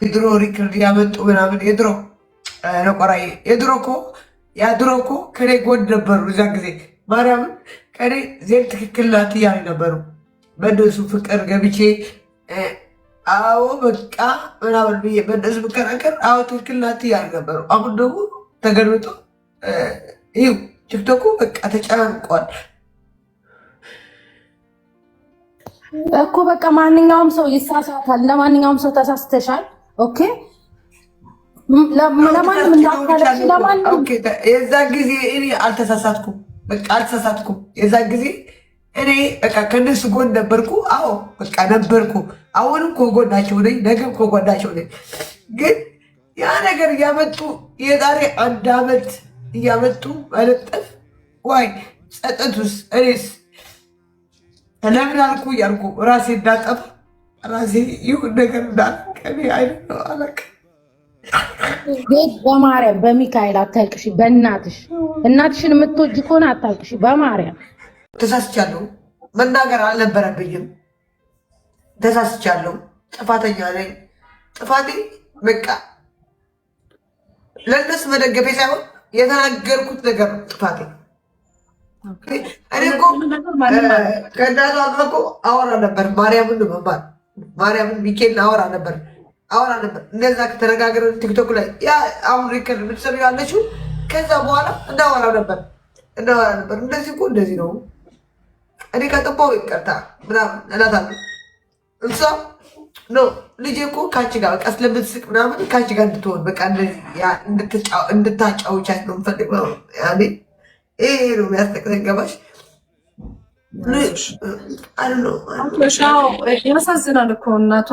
የድሮ ሪከርድ ያመጡ ምናምን የድሮ ነቆራዬ የድሮ እኮ ከኔ ጎን ነበሩ። እዛ ጊዜ ማርያምን ከኔ ዜን ትክክል ናት እያሉ ነበሩ። በእነሱ ፍቅር ገብቼ አዎ በቃ ምናምን ብዬ በእነሱ ብከራከር አዎ ትክክል ናት እያሉ ነበሩ። አሁን ደግሞ ተገልብጦ ይሁ ቲክቶኩ በቃ ተጨናንቋል እኮ በቃ ማንኛውም ሰው ይሳሳታል። ለማንኛውም ሰው ተሳስተሻል። ኦኬ ለማንም እንዳታለሽ ለማንም የዛ ጊዜ እኔ አልተሳሳትኩም። በቃ አልተሳሳትኩም። የዛ ጊዜ እኔ በቃ ከነሱ ጎን ነበርኩ። አዎ በቃ ነበርኩ። አሁንም ከጎናቸው ነኝ፣ ነገም ከጎናቸው ነኝ። ግን ያ ነገር እያመጡ የዛሬ 1 ዓመት እያመጡ መለጠፍ ዋይ ጸጠቱስ እኔስ ለምን አልኩ እያልኩ ራሴ እንዳጠፋ ራሴ ይሁን ነገር እንዳልከኔ አይነት ነው አለቅ ቤት በማርያም በሚካኤል አታልቅሽ። በእናትሽ እናትሽን የምትወጂ ከሆነ አታልቅሽ። በማርያም ተሳስቻለሁ። መናገር አልነበረብኝም። ተሳስቻለሁ። ጥፋተኛ ነኝ። ጥፋቴ በቃ ለእነሱ መደገፌ ሳይሆን የተናገርኩት ነገር ነው ጥፋቴ። እኔ እኮ ከእናቷ ጋር እኮ አወራ ነበር። ማርያምን ሚካኤልን አወራ ነበር። እንደዛ ከተነጋገርን ቲክቶክ ላይ ያ አሁን ሪከርድ የምትሰሩ ያለችው ከዛ በኋላ እናወራ ነበር። እንደዚህ እኮ እንደዚህ ነው። እኔ ከጥባው ይቀርታ ምናምን እላታለሁ። እሷ ኖ ልጄ እኮ ከአንቺ ጋር በቃ ስለምትስቅ ምናምን ከአንቺ ጋር እንድትሆን በቃ እንድታጫውቻት ነው የምፈልገው። ያኔ ይሄ ነው የሚያስጠቅሰኝ። ገባሽ? ያሳዝናል እኮ እናቷ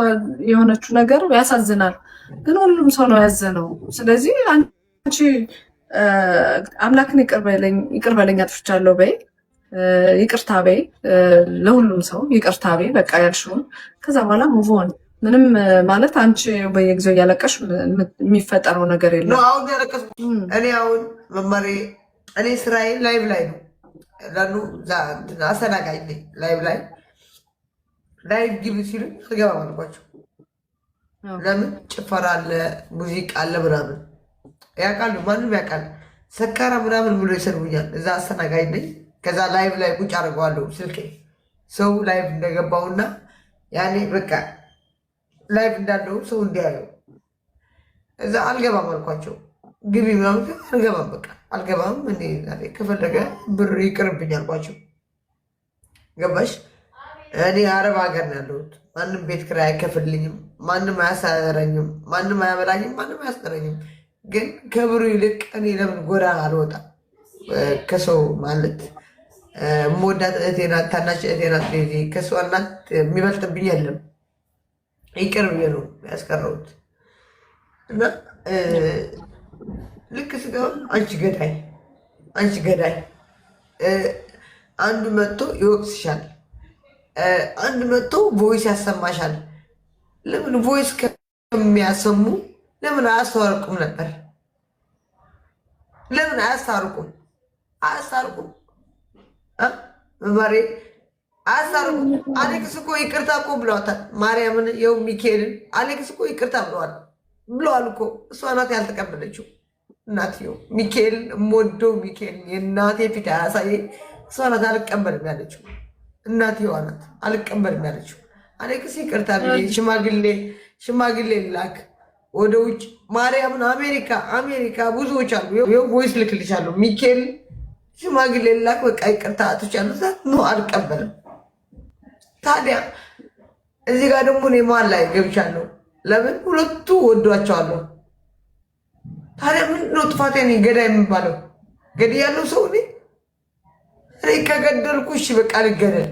የሆነችው ነገር ያሳዝናል። ግን ሁሉም ሰው ነው ያዘነው። ስለዚህ አንቺ አምላክን ይቅር በለኝ አጥፍቻለሁ በይ፣ ይቅርታ በይ፣ ለሁሉም ሰው ይቅርታ በይ። በቃ ያልሽውን ከዛ በኋላ ሙቮን ምንም ማለት አንቺ በየጊዜው እያለቀሽ የሚፈጠረው ነገር የለም። አሁን ያለቀስ እኔ አሁን መማሬ እኔ ስራዬ ላይቭ ላይ ነው ለኑ አስተናጋጅ ነኝ። ላይቭ ግቢ ሲሉ አልገባም አልኳቸው። ለምን ጭፈራ አለ ሙዚቃ አለ ምናምን ያውቃሉ፣ ማንም ያውቃል። ሰካራ ምናምን ብሎ ይሰድቡኛል። እዛ አስተናጋጅ ነኝ። ከዛ ላይቭ ላይ ቁጭ አድርገዋለሁ ስልኬ ሰው ላይቭ እንደገባውና ያኔ በቃ ላይቭ እንዳለው ሰው እንዲያየው እዛ አልገባም አልኳቸው። ግቢ ምናምን አልገባም፣ በቃ አልገባም። እኔ ከፈለገ ብር ይቅርብኝ አልኳቸው። ገባሽ? እኔ አረብ ሀገር ነው ያለሁት። ማንም ቤት ኪራይ አይከፍልኝም፣ ማንም አያሳረኝም፣ ማንም አያበላኝም፣ ማንም አያስጠረኝም። ግን ከብሩ ይልቅ እኔ ለምን ጎዳና አልወጣም? ከሰው ማለት መወዳት እህቴ ናት፣ ታናሽ እህቴ ናት። ከሷ እናት የሚበልጥብኝ የለም። ይቅር ብዬ ነው ያስቀረሁት እና ልክ ስገባ አንቺ ገዳይ አንዱ መጥቶ ይወቅስሻል፣ አንዱ መጥቶ ቮይስ ያሰማሻል። ለምን ቮይስ ከሚያሰሙ ለምን አያስታርቁም ነበር? ለምን አያስታርቁም? መማሬ አያስታርቁም። አሌክስ እኮ ይቅርታ እኮ ብለዋታል። ማርያምን የው ሚካኤልን አሌክስ እኮ ይቅርታ ብለዋል እኮ። እሷ ናት ያልተቀበለችው። እናትየው ሚካኤልን የምወደው ሚካኤልን የእናቴ ፊት አያሳየኝ። እሷ ናት አልቀበልም ያለችው። እናትየዋ ናት አልቀበልም ያለችው። አሌክስ ይቅርታ ብዬ ሽማግሌ ላክ ወደ ውጭ ማርያምን አሜሪካ ብዙዎች አሉ። ይኸው ቮይስ ልክልሻለሁ። ሚካኤል ሽማግሌ ላክ በቃ ይቅርታ አትቻለሁ ነው አልቀበልም። ታዲያ እዚህ ጋር ደግሞ እኔ መሀል ላይ ገብቻለሁ። ለምን ሁለቱ ወዷቸዋለሁ። ታዲያ ምንድነው ጥፋቴ? እኔ ገዳይ የሚባለው ገዳይ ያለው ሰው እኔ ከገደልኩ እሺ በቃ ልገደል።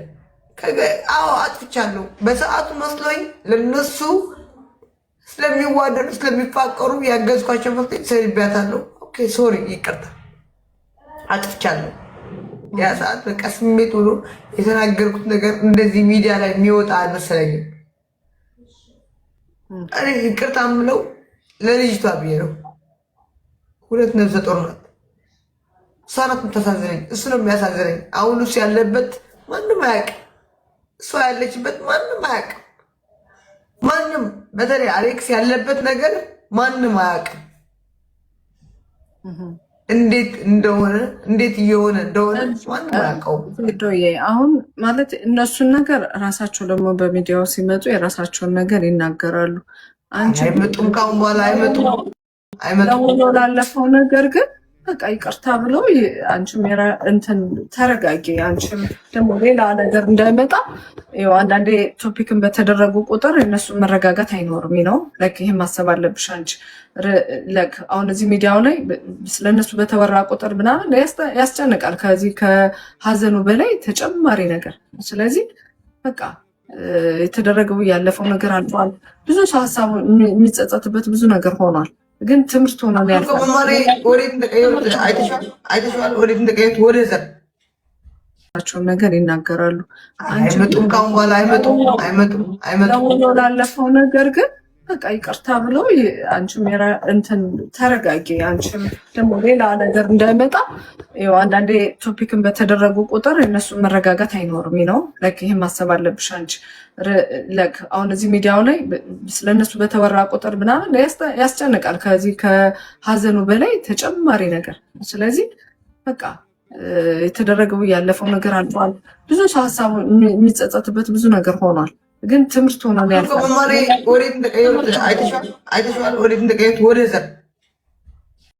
አዎ አጥፍቻለሁ። በሰዓቱ መስሎኝ ለነሱ ስለሚዋደዱ ስለሚፋቀሩ ያገዝኳቸው መስሎኝ ሰልቢያታለሁ። ኦኬ ሶሪ፣ ይቅርታ አጥፍቻለሁ። ያ ሰዓት በቃ ስሜት ሆኖ የተናገርኩት ነገር እንደዚህ ሚዲያ ላይ የሚወጣ አልመሰለኝም። እኔ ይቅርታ የምለው ለልጅቷ ብዬ ነው። 2 ነፍሰ ጡር ናት። እሷ ናት የምታሳዝነኝ። እሱ ነው የሚያሳዝነኝ። አሁን እሱ ያለበት ማንም አያውቅም። እሷ ያለችበት ማንም አያውቅም። ማንም በተለይ አሌክስ ያለበት ነገር ማንም አያውቅም። እንዴት እንደሆነ እንዴት እየሆነ እንደሆነ ማንም አያውቀውም። አሁን ማለት እነሱን ነገር ራሳቸው ደግሞ በሚዲያው ሲመጡ የራሳቸውን ነገር ይናገራሉ። አይመጡም፣ ካሁን በኋላ አይመጡም። ላለፈው ነገር ግን በቃ ይቅርታ ብለው አንቺም እንትን ተረጋጊ፣ አንቺም ደግሞ ሌላ ነገር እንዳይመጣ አንዳንዴ ቶፒክን በተደረጉ ቁጥር እነሱ መረጋጋት አይኖርም ነው። ይህን ማሰብ አለብሽ አንቺ። አሁን እዚህ ሚዲያው ላይ ስለነሱ በተወራ ቁጥር ምናምን ያስጨንቃል፣ ከዚህ ከሀዘኑ በላይ ተጨማሪ ነገር። ስለዚህ በቃ የተደረገው ያለፈው ነገር አልፏል። ብዙ ሰው ሀሳቡ የሚጸጸትበት ብዙ ነገር ሆኗል። ግን ትምህርት ሆኖ ያልፋቸውን ነገር ይናገራሉ። አይመጡም፣ ካሁን በኋላ አይመጡም። ላለፈው ነገር ግን በቃ ይቅርታ ብለው አንቺም እንትን ተረጋጊ፣ አንቺም ደግሞ ሌላ ነገር እንዳይመጣ አንዳንዴ ቶፒክን በተደረጉ ቁጥር እነሱ መረጋጋት አይኖርም ነው። ይህን ማሰብ አለብሽ አንቺ። አሁን እዚህ ሚዲያው ላይ ስለነሱ በተወራ ቁጥር ምናምን ያስጨንቃል፣ ከዚህ ከሀዘኑ በላይ ተጨማሪ ነገር። ስለዚህ በቃ የተደረገው ያለፈው ነገር አልፏል። ብዙ ሰው ሀሳቡ የሚጸጸትበት ብዙ ነገር ሆኗል። ግን ትምህርት ሆኖ ያልፋል።